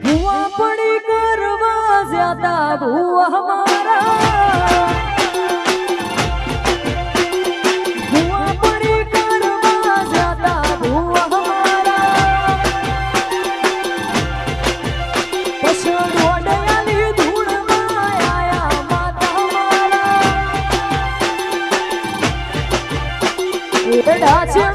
ભુવા પડી કરવા જ્યાદા ભુવા હમારા ભુવા પડી કરવા જ્યાદા ભુવા હમારા પશુ રોડયાની ધૂળમાં આયા માતા મારા એડા છે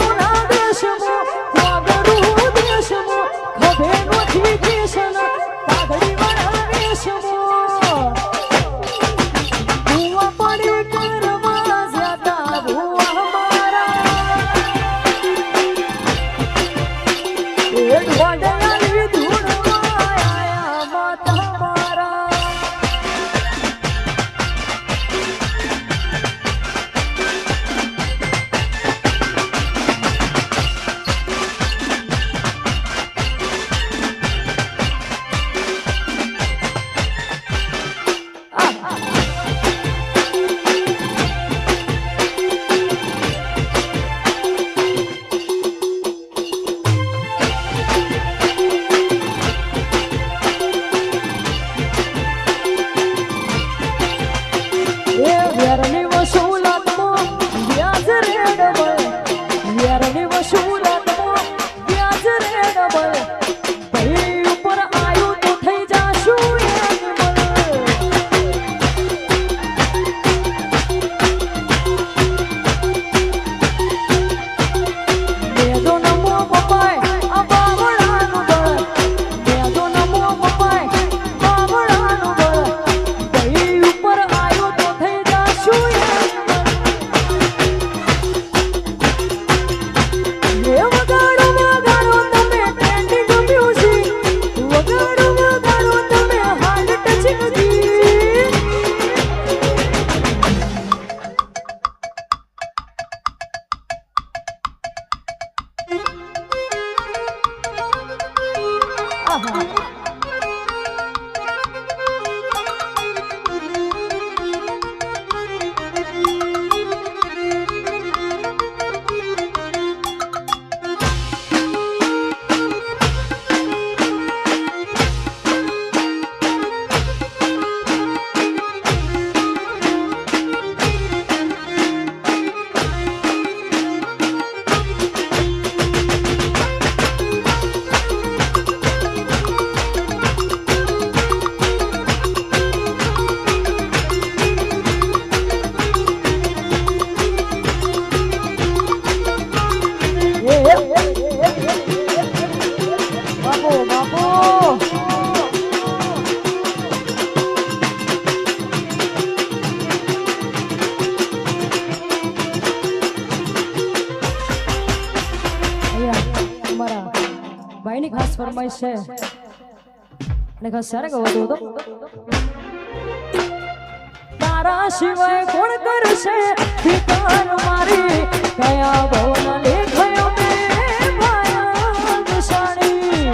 ભાઈની ખાસ ફરમાઈશ છે અને ખાસ સારે ગવતો હતો તારા સિવાય કોણ કરશે ફિકર મારી કયા ભવન લેખયો મે માયા દશાણી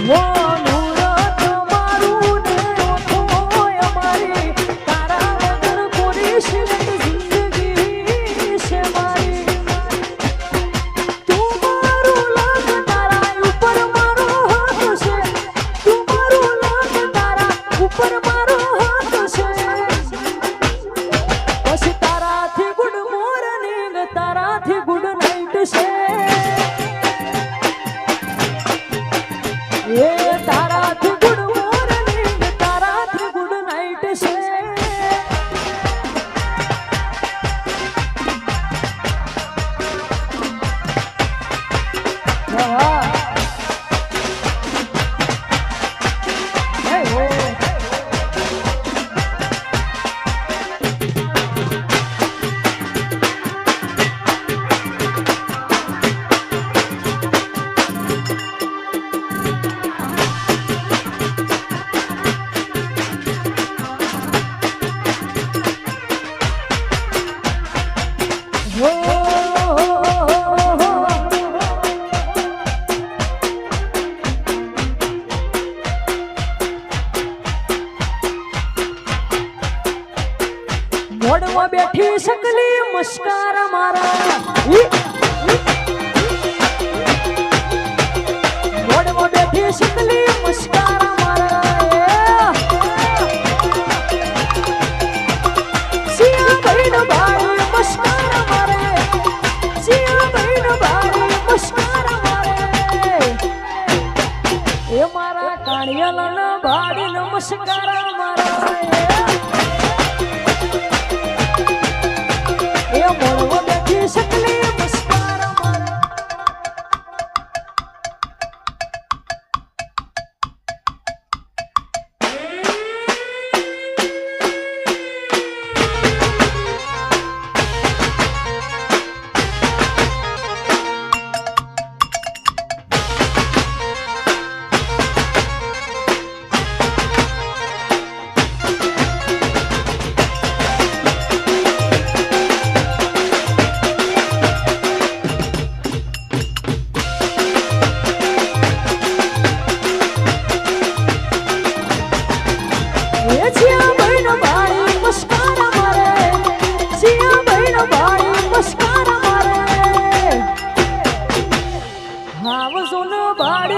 વો નૂરત મારું ને ઓઠોય મારી તારા વગર કોરી શિવત જિંદગી છે મારી મોડમાં બેઠી શકલી નમસ્કાર મારા મોડમાં બેઠી શીતલી નમસ્કાર મારા સિયા બહેન ભાઈ નમસ્કાર મારે સિયા બહેન ભાઈ નમસ્કાર મારે એ મારા કાણિયાલાના ભાઈ નમસ્કાર મારા એ મોડમાં બેઠી શીતલી નમસ્કાર મારા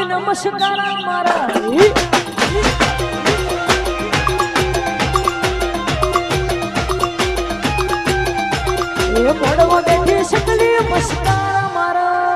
નમસ્કાર મારા એ મોડમાં બેઠી શકલી નમસ્કાર મારા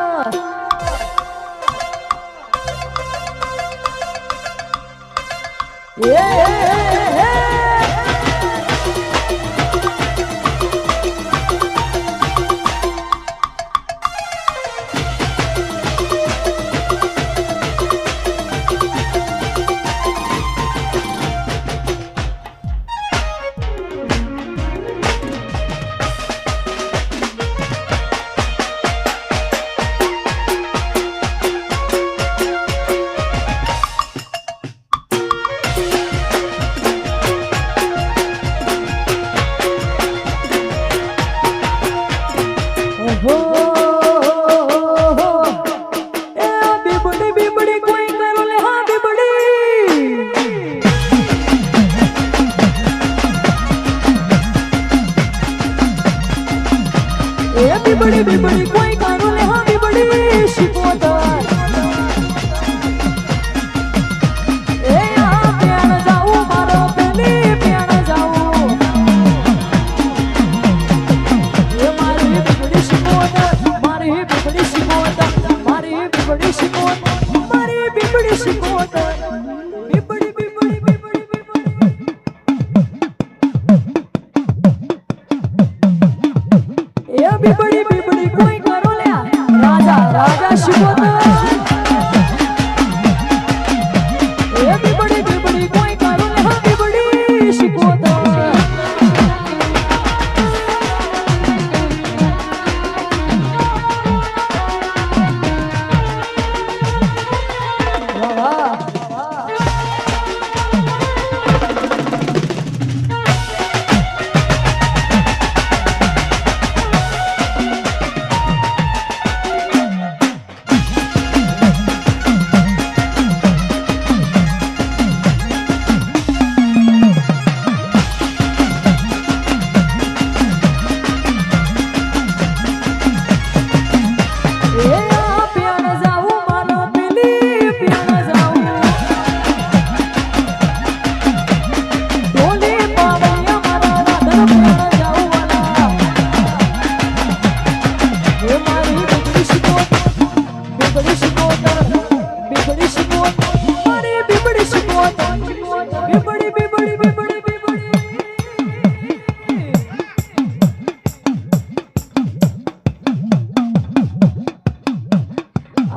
બીબડી કોઈ કાનો લે હા બીબડી શિકોતર એ આ પ્યાણ જાઉં મારો પેલી પ્યાણ જાઉં એ મારી બીબડી શિકોતર મારી બીબડી શિકોતર મારી બીબડી શિકોતર મારી બીબડી શિકોતર બીબડી બીબડી બીબડી એ બીબડી બીબડી કોઈ કરો લે રાજા રાજા શિકોતર એ બીબડી બીબડી કોઈ કરો લે હા બીબડી શિકોતર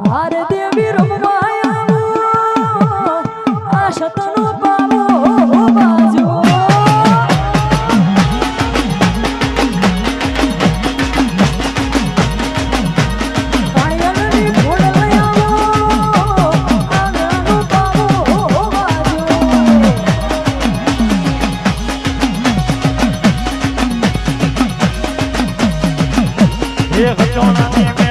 હારે દેવી રમવાયા આ શતનો પાવો બાજો કાયલની ફોડ લયાવો આનો પાવો બાજો એ ગયોના